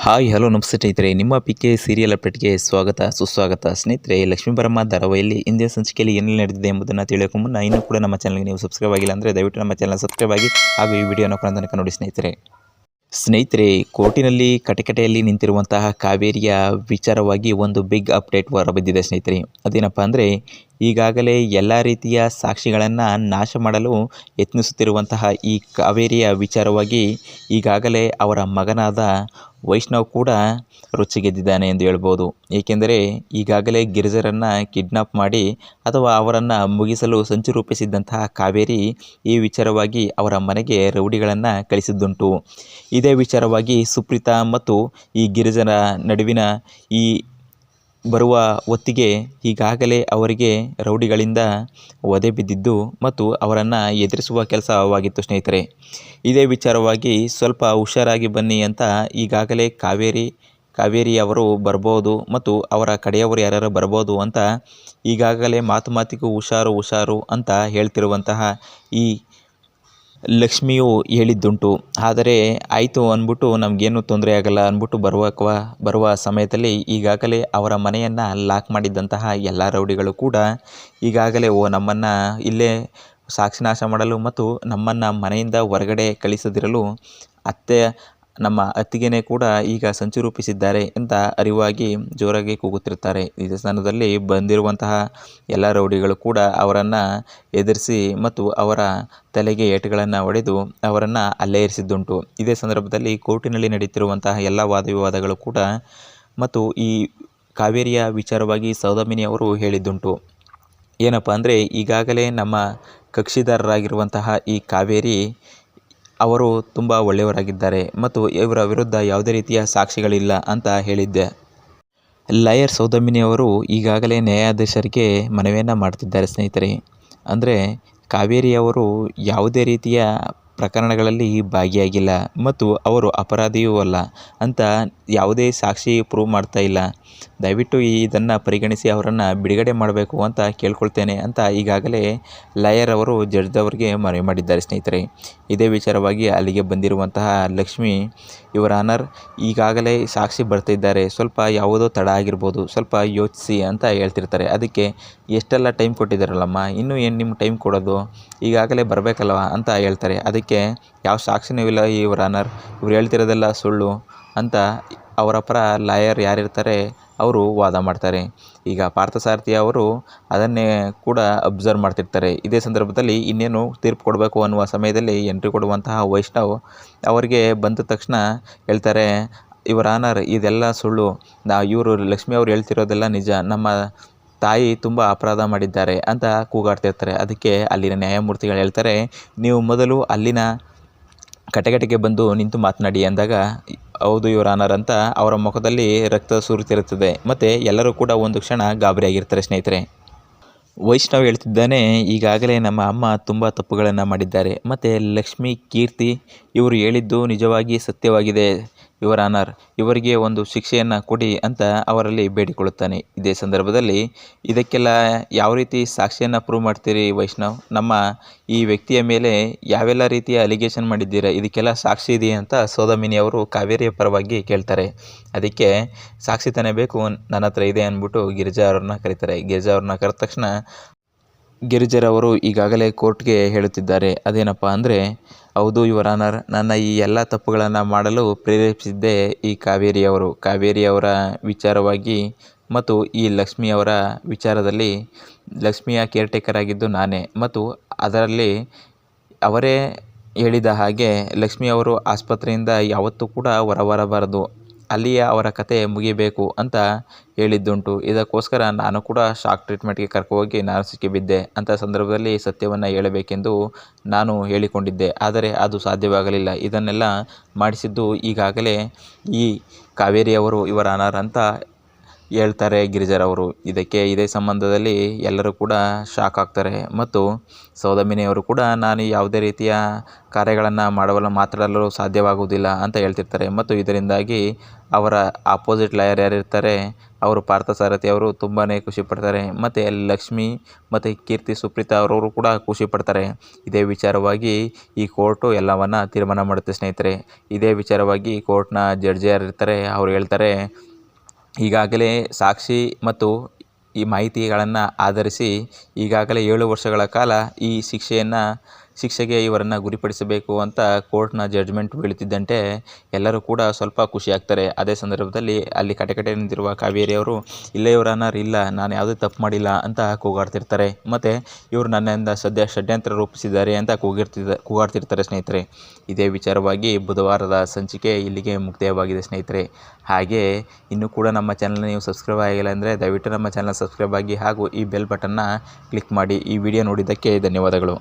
Hi hello ನಮಸ್ತೆ ಸ್ನೇಹಿತರೆ, ನಿಮ್ಮ ಪಿಕೆ ಸೀರಿಯಲ್ ಅಪ್ಡೇಟ್ಗೆ ಸ್ವಾಗತ ಸುಸ್ವಾಗತ. ಸ್ನೇಹಿತರೆ, ಲಕ್ಷ್ಮೀ ಬರಮ್ಮ ಧಾರಾವಾಹಿಯಲ್ಲಿ ಇಂದಿನ ಸಂಚಿಕೆಯಲ್ಲಿ ಏನೆಲ್ಲ ನಡೆದಿದೆ ಎಂಬುದನ್ನು ತಿಳಿಯೋಕೆ ಮುನ್ನ ಇನ್ನೂ ಕೂಡ ನಮ್ಮ ಚಾನಲ್ಗೆ ನೀವು ಸಬ್ಸ್ಕ್ರೈಬ್ ಆಗಿಲ್ಲ ಅಂದರೆ ದಯವಿಟ್ಟು ನಮ್ಮ ಚಾನಲ್ ಸಬ್ಸ್ಕ್ರೈಬ್ ಆಗಿ ಹಾಗೂ ಈ ವಿಡಿಯೋನ ಕೊನೆ ತನಕ ನೋಡಿ ಸ್ನೇಹಿತರೆ. ಕೋರ್ಟಿನಲ್ಲಿ ಕಟಕಟೆಯಲ್ಲಿ ನಿಂತಿರುವಂತಹ ಕಾವೇರಿಯ ವಿಚಾರವಾಗಿ ಒಂದು ಬಿಗ್ ಅಪ್ಡೇಟ್ ಹೊರಬಿದ್ದಿದೆ ಸ್ನೇಹಿತರೆ. ಅದೇನಪ್ಪ ಅಂದರೆ, ಈಗಾಗಲೇ ಎಲ್ಲ ರೀತಿಯ ಸಾಕ್ಷಿಗಳನ್ನು ನಾಶ ಮಾಡಲು ಯತ್ನಿಸುತ್ತಿರುವಂತಹ ಈ ಕಾವೇರಿಯ ವಿಚಾರವಾಗಿ ಈಗಾಗಲೇ ಅವರ ಮಗನಾದ ವೈಷ್ಣವ್ ಕೂಡ ರೊಚ್ಚಿಗೆದ್ದಿದ್ದಾನೆ ಎಂದು ಹೇಳ್ಬೋದು. ಏಕೆಂದರೆ ಈಗಾಗಲೇ ಗಿರಿಜರನ್ನು ಕಿಡ್ನಾಪ್ ಮಾಡಿ ಅಥವಾ ಅವರನ್ನು ಮುಗಿಸಲು ಸಂಚು ರೂಪಿಸಿದ್ದಂತಹ ಕಾವೇರಿ ಈ ವಿಚಾರವಾಗಿ ಅವರ ಮನೆಗೆ ರೌಡಿಗಳನ್ನು ಕಳಿಸಿದ್ದುಂಟು. ಇದೇ ವಿಚಾರವಾಗಿ ಸುಪ್ರೀತಾ ಮತ್ತು ಈ ಗಿರಿಜರ ನಡುವಿನ ಈ ಬರುವ ಹೊತ್ತಿಗೆ ಈಗಾಗಲೇ ಅವರಿಗೆ ರೌಡಿಗಳಿಂದ ವಧೆ ಬಿದ್ದಿದ್ದು ಮತ್ತು ಅವರನ್ನು ಎದುರಿಸುವ ಕೆಲಸವಾಗಿತ್ತು ಸ್ನೇಹಿತರೆ. ಇದೇ ವಿಚಾರವಾಗಿ ಸ್ವಲ್ಪ ಹುಷಾರಾಗಿ ಬನ್ನಿ ಅಂತ ಈಗಾಗಲೇ ಕಾವೇರಿ ಅವರು ಬರ್ಬೋದು ಮತ್ತು ಅವರ ಕಡೆಯವರು ಯಾರ್ಯಾರು ಬರ್ಬೋದು ಅಂತ ಈಗಾಗಲೇ ಮಾತಿಗೂ ಹುಷಾರು ಅಂತ ಹೇಳ್ತಿರುವಂತಹ ಈ ಲಕ್ಷ್ಮಿಯು ಹೇಳಿದ್ದುಂಟು. ಆದರೆ ಆಯಿತು ಅಂದ್ಬಿಟ್ಟು ನಮಗೇನು ತೊಂದರೆ ಆಗಲ್ಲ ಅಂದ್ಬಿಟ್ಟು ಬರುವ ಸಮಯದಲ್ಲಿ ಈಗಾಗಲೇ ಅವರ ಮನೆಯನ್ನು ಲಾಕ್ ಮಾಡಿದ್ದಂತಹ ಎಲ್ಲ ರೌಡಿಗಳು ಕೂಡ ಈಗಾಗಲೇ ನಮ್ಮನ್ನು ಇಲ್ಲೇ ಸಾಕ್ಷಿನಾಶ ಮಾಡಲು ಮತ್ತು ನಮ್ಮನ್ನು ಮನೆಯಿಂದ ಹೊರಗಡೆ ಕಳಿಸದಿರಲು ನಮ್ಮ ಅತ್ತಿಗೆನೇ ಕೂಡ ಈಗ ಸಂಚು ರೂಪಿಸಿದ್ದಾರೆ ಅಂತ ಅರಿವಾಗಿ ಜೋರಾಗಿ ಕೂಗುತ್ತಿರುತ್ತಾರೆ. ಇದೇ ಸ್ಥಾನದಲ್ಲಿ ಬಂದಿರುವಂತಹ ಎಲ್ಲ ರೌಡಿಗಳು ಕೂಡ ಅವರನ್ನು ಎದುರಿಸಿ ಮತ್ತು ಅವರ ತಲೆಗೆ ಏಟುಗಳನ್ನು ಹೊಡೆದು ಅವರನ್ನು ಅಲ್ಲೇ ಇರಿಸಿದ್ದುಂಟು. ಇದೇ ಸಂದರ್ಭದಲ್ಲಿ ಕೋರ್ಟಿನಲ್ಲಿ ನಡೆಯುತ್ತಿರುವಂತಹ ಎಲ್ಲ ವಾದವಿವಾದಗಳು ಕೂಡ ಮತ್ತು ಈ ಕಾವೇರಿಯ ವಿಚಾರವಾಗಿ ಸೌದಾಮಿನಿ ಅವರು ಹೇಳಿದ್ದುಂಟು. ಏನಪ್ಪ ಅಂದರೆ, ಈಗಾಗಲೇ ನಮ್ಮ ಕಕ್ಷಿದಾರರಾಗಿರುವಂತಹ ಈ ಕಾವೇರಿ ಅವರು ತುಂಬ ಒಳ್ಳೆಯವರಾಗಿದ್ದಾರೆ ಮತ್ತು ಇವರ ವಿರುದ್ಧ ಯಾವುದೇ ರೀತಿಯ ಸಾಕ್ಷಿಗಳಿಲ್ಲ ಅಂತ ಹೇಳಿದ್ದೆ. ಲಾಯರ್ ಸೌದಾಮಿನಿ ಅವರು ಈಗಾಗಲೇ ನ್ಯಾಯಾಧೀಶರಿಗೆ ಮನವಿಯನ್ನು ಮಾಡ್ತಿದ್ದಾರೆ ಸ್ನೇಹಿತರೆ. ಅಂದರೆ ಕಾವೇರಿಯವರು ಯಾವುದೇ ರೀತಿಯ ಪ್ರಕರಣಗಳಲ್ಲಿ ಭಾಗಿಯಾಗಿಲ್ಲ ಮತ್ತು ಅವರು ಅಪರಾಧಿಯೂ ಅಲ್ಲ ಅಂತ ಯಾವುದೇ ಸಾಕ್ಷಿ ಪ್ರೂವ್ ಮಾಡ್ತಾ ಇಲ್ಲ. ದಯವಿಟ್ಟು ಇದನ್ನು ಪರಿಗಣಿಸಿ ಅವರನ್ನು ಬಿಡುಗಡೆ ಮಾಡಬೇಕು ಅಂತ ಕೇಳ್ಕೊಳ್ತೇನೆ ಅಂತ ಈಗಾಗಲೇ ಲಾಯರ್ ಅವರು ಜಡ್ಜ್ ಅವರಿಗೆ ಮನವಿ ಮಾಡಿದ್ದಾರೆ ಸ್ನೇಹಿತರೆ. ಇದೇ ವಿಚಾರವಾಗಿ ಅಲ್ಲಿಗೆ ಬಂದಿರುವಂತಹ ಲಕ್ಷ್ಮಿ, ಯುವರ್ ಆನರ್, ಈಗಾಗಲೇ ಸಾಕ್ಷಿ ಬರ್ತಿದ್ದಾರೆ, ಸ್ವಲ್ಪ ಯಾವುದೋ ತಡ ಆಗಿರ್ಬೋದು, ಸ್ವಲ್ಪ ಯೋಚಿಸಿ ಅಂತ ಹೇಳ್ತಿರ್ತಾರೆ. ಅದಕ್ಕೆ ಎಷ್ಟೆಲ್ಲ ಟೈಮ್ ಕೊಟ್ಟಿದ್ದಾರಲ್ಲಮ್ಮ, ಇನ್ನೂ ಏನು ನಿಮ್ಮ ಟೈಮ್ ಕೊಡೋದು, ಈಗಾಗಲೇ ಬರಬೇಕಲ್ವ ಅಂತ ಹೇಳ್ತಾರೆ. ಅದಕ್ಕೆ ಯಾವ ಸಾಕ್ಷಿನೂ ಇಲ್ಲ ಯುವರ್ ಆನರ್, ಇವ್ರು ಹೇಳ್ತಿರೋದೆಲ್ಲ ಸುಳ್ಳು ಅಂತ ಅವರ ಪರ ಲಾಯರ್ ಯಾರಿರ್ತಾರೆ ಅವರು ವಾದ ಮಾಡ್ತಾರೆ. ಈಗ ಪಾರ್ಥಸಾರಥಿ ಅವರು ಅದನ್ನೇ ಕೂಡ ಅಬ್ಸರ್ವ್ ಮಾಡ್ತಿರ್ತಾರೆ. ಇದೇ ಸಂದರ್ಭದಲ್ಲಿ ಇನ್ನೇನು ತೀರ್ಪು ಕೊಡಬೇಕು ಅನ್ನುವ ಸಮಯದಲ್ಲಿ ಎಂಟ್ರಿ ಕೊಡುವಂತಹ ವೈಷ್ಣವ್ ಅವರಿಗೆ ಬಂದ ತಕ್ಷಣ ಹೇಳ್ತಾರೆ, ಯುವರ್ ಆನರ್, ಇದೆಲ್ಲ ಸುಳ್ಳು, ಇವರು ಲಕ್ಷ್ಮಿ ಅವರು ಹೇಳ್ತಿರೋದೆಲ್ಲ ನಿಜ, ನಮ್ಮ ತಾಯಿ ತುಂಬ ಅಪರಾಧ ಮಾಡಿದ್ದಾರೆ ಅಂತ ಕೂಗಾಡ್ತಿರ್ತಾರೆ. ಅದಕ್ಕೆ ಅಲ್ಲಿನ ನ್ಯಾಯಮೂರ್ತಿಗಳು ಹೇಳ್ತಾರೆ, ನೀವು ಮೊದಲು ಅಲ್ಲಿನ ಕಟಕಟೆಗೆ ಬಂದು ನಿಂತು ಮಾತನಾಡಿ ಅಂದಾಗ, ಹೌದು ಯುವರ್ ಆನರ್ ಅಂತ ಅವರ ಮುಖದಲ್ಲಿ ರಕ್ತ ಸುರಿತಿರುತ್ತದೆ ಮತ್ತು ಎಲ್ಲರೂ ಕೂಡ ಒಂದು ಕ್ಷಣ ಗಾಬರಿಯಾಗಿರ್ತಾರೆ ಸ್ನೇಹಿತರೆ. ವೈಷ್ಣವ್ ಹೇಳ್ತಿದ್ದಾನೆ, ಈಗಾಗಲೇ ನಮ್ಮ ಅಮ್ಮ ತುಂಬ ತಪ್ಪುಗಳನ್ನು ಮಾಡಿದ್ದಾರೆ ಮತ್ತು ಲಕ್ಷ್ಮಿ, ಕೀರ್ತಿ ಇವರು ಹೇಳಿದ್ದು ನಿಜವಾಗಿ ಸತ್ಯವಾಗಿದೆ ಯುವರ್ ಆನರ್, ಇವರಿಗೆ ಒಂದು ಶಿಕ್ಷೆಯನ್ನು ಕೊಡಿ ಅಂತ ಅವರಲ್ಲಿ ಬೇಡಿಕೊಳ್ಳುತ್ತಾನೆ. ಇದೇ ಸಂದರ್ಭದಲ್ಲಿ ಇದಕ್ಕೆಲ್ಲ ಯಾವ ರೀತಿ ಸಾಕ್ಷಿಯನ್ನು ಪ್ರೂವ್ ಮಾಡ್ತೀರಿ ವೈಷ್ಣವ್, ನಮ್ಮ ಈ ವ್ಯಕ್ತಿಯ ಮೇಲೆ ಯಾವೆಲ್ಲ ರೀತಿಯ ಅಲಿಗೇಷನ್ ಮಾಡಿದ್ದೀರಾ, ಇದಕ್ಕೆಲ್ಲ ಸಾಕ್ಷಿ ಇದೆಯಾ ಅಂತ ಸೌದಾಮಿನಿ ಅವರು ಕಾವೇರಿಯ ಪರವಾಗಿ ಕೇಳ್ತಾರೆ. ಅದಕ್ಕೆ ಸಾಕ್ಷಿ ತಾನೇ ಬೇಕು, ನನ್ನ ಹತ್ರ ಇದೆ ಅಂದ್ಬಿಟ್ಟು ಗಿರಿಜಾ ಅವ್ರನ್ನ ಕರೀತಾರೆ. ಗಿರಿಜಾ ಅವ್ರನ್ನ ಕರೆದ ತಕ್ಷಣ ಗಿರಿಜರವರು ಈಗಾಗಲೇ ಕೋರ್ಟ್ಗೆ ಹೇಳುತ್ತಿದ್ದಾರೆ. ಅದೇನಪ್ಪ ಅಂದರೆ, ಹೌದು ಯುವರ್ ಆನರ್, ನನ್ನ ಈ ಎಲ್ಲ ತಪ್ಪುಗಳನ್ನು ಮಾಡಲು ಪ್ರೇರೇಪಿಸಿದ್ದೇ ಈ ಕಾವೇರಿಯವರ ವಿಚಾರವಾಗಿ ಮತ್ತು ಈ ಲಕ್ಷ್ಮಿಯವರ ವಿಚಾರದಲ್ಲಿ ಲಕ್ಷ್ಮಿಯ ಕೇರ್ಟೇಕರ್ ಆಗಿದ್ದು ನಾನೇ ಮತ್ತು ಅದರಲ್ಲಿ ಅವರೇ ಹೇಳಿದ ಹಾಗೆ ಲಕ್ಷ್ಮಿಯವರು ಆಸ್ಪತ್ರೆಯಿಂದ ಯಾವತ್ತೂ ಕೂಡ ಹೊರಬರಬಾರದು, ಅಲ್ಲಿಯೇ ಅವರ ಕತೆ ಮುಗಿಬೇಕು ಅಂತ ಹೇಳಿದ್ದುಂಟು. ಇದಕ್ಕೋಸ್ಕರ ನಾನು ಕೂಡ ಶಾಕ್ ಟ್ರೀಟ್ಮೆಂಟ್ಗೆ ಕರ್ಕೋಗಿ ನಾನು ಸಿಕ್ಕಿಬಿದ್ದೆ ಅಂತ ಸಂದರ್ಭದಲ್ಲಿ ಸತ್ಯವನ್ನು ಹೇಳಬೇಕೆಂದು ನಾನು ಹೇಳಿಕೊಂಡಿದ್ದೆ. ಆದರೆ ಅದು ಸಾಧ್ಯವಾಗಲಿಲ್ಲ. ಇದನ್ನೆಲ್ಲ ಮಾಡಿಸಿದ್ದು ಈಗಾಗಲೇ ಈ ಕಾವೇರಿಯವರು ಯುವರ್ ಆನರ್ ಅಂತ ಹೇಳ್ತಾರೆ ಗಿರಿಜಾರವರು. ಇದೇ ಸಂಬಂಧದಲ್ಲಿ ಎಲ್ಲರೂ ಕೂಡ ಶಾಕ್ ಆಗ್ತಾರೆ ಮತ್ತು ಸೌದಾಮಿನಿಯವರು ಕೂಡ ನಾನು ಯಾವುದೇ ರೀತಿಯ ಕಾರ್ಯಗಳನ್ನು ಮಾತಾಡಲು ಸಾಧ್ಯವಾಗುವುದಿಲ್ಲ ಅಂತ ಹೇಳ್ತಿರ್ತಾರೆ. ಮತ್ತು ಇದರಿಂದಾಗಿ ಅವರ ಆಪೋಸಿಟ್ ಲಾಯರ್ ಯಾರಿರ್ತಾರೆ ಅವರು ಪಾರ್ಥಸಾರಥಿ ಅವರು ತುಂಬಾ ಖುಷಿಪಡ್ತಾರೆ. ಮತ್ತು ಲಕ್ಷ್ಮಿ ಮತ್ತು ಕೀರ್ತಿ ಸುಪ್ರೀತಾ ಅವರವರು ಕೂಡ ಖುಷಿಪಡ್ತಾರೆ. ಇದೇ ವಿಚಾರವಾಗಿ ಈ ಕೋರ್ಟು ಎಲ್ಲವನ್ನು ತೀರ್ಮಾನ ಮಾಡುತ್ತೆ ಸ್ನೇಹಿತರೆ. ಇದೇ ವಿಚಾರವಾಗಿ ಕೋರ್ಟ್ನ ಜಡ್ಜ್ ಯಾರಿರ್ತಾರೆ ಅವರು ಹೇಳ್ತಾರೆ, ಈಗಾಗಲೇ ಸಾಕ್ಷಿ ಮತ್ತು ಈ ಮಾಹಿತಿಗಳನ್ನು ಆಧರಿಸಿ ಈಗಾಗಲೇ 7 ವರ್ಷಗಳ ಕಾಲ ಈ ಶಿಕ್ಷೆಗೆ ಇವರನ್ನು ಗುರಿಪಡಿಸಬೇಕು ಅಂತ ಕೋರ್ಟ್ನ ಜಡ್ಜ್ಮೆಂಟ್ ಬೀಳುತ್ತಿದ್ದಂತೆ ಎಲ್ಲರೂ ಕೂಡ ಸ್ವಲ್ಪ ಖುಷಿಯಾಗ್ತಾರೆ. ಅದೇ ಸಂದರ್ಭದಲ್ಲಿ ಅಲ್ಲಿ ಕಟಕಟೆ ನಿಂತಿರುವ ಕಾವೇರಿ ಅವರು ಇಲ್ಲೇ ಇವರ ಅನಾರ್ ಇಲ್ಲ, ನಾನು ಯಾವುದೇ ತಪ್ಪು ಮಾಡಿಲ್ಲ ಅಂತ ಕೂಗಾಡ್ತಿರ್ತಾರೆ. ಮತ್ತು ಇವರು ನನ್ನಿಂದ ಷಡ್ಯಂತ್ರ ರೂಪಿಸಿದ್ದಾರೆ ಅಂತ ಕೂಗಾಡ್ತಿರ್ತಾರೆ ಸ್ನೇಹಿತರೆ. ಇದೇ ವಿಚಾರವಾಗಿ ಬುಧವಾರದ ಸಂಚಿಕೆ ಇಲ್ಲಿಗೆ ಮುಕ್ತಾಯವಾಗಿದೆ ಸ್ನೇಹಿತರೆ. ಹಾಗೆ ಇನ್ನೂ ಕೂಡ ನಮ್ಮ ಚಾನಲ್ನ ನೀವು ಸಬ್ಸ್ಕ್ರೈಬ್ ಆಗಿಲ್ಲ ಅಂದರೆ ದಯವಿಟ್ಟು ನಮ್ಮ ಚಾನಲ್ ಸಬ್ಸ್ಕ್ರೈಬ್ ಆಗಿ ಹಾಗೂ ಈ ಬೆಲ್ ಬಟನ್ನ ಕ್ಲಿಕ್ ಮಾಡಿ. ಈ ವಿಡಿಯೋ ನೋಡಿದ್ದಕ್ಕೆ ಧನ್ಯವಾದಗಳು.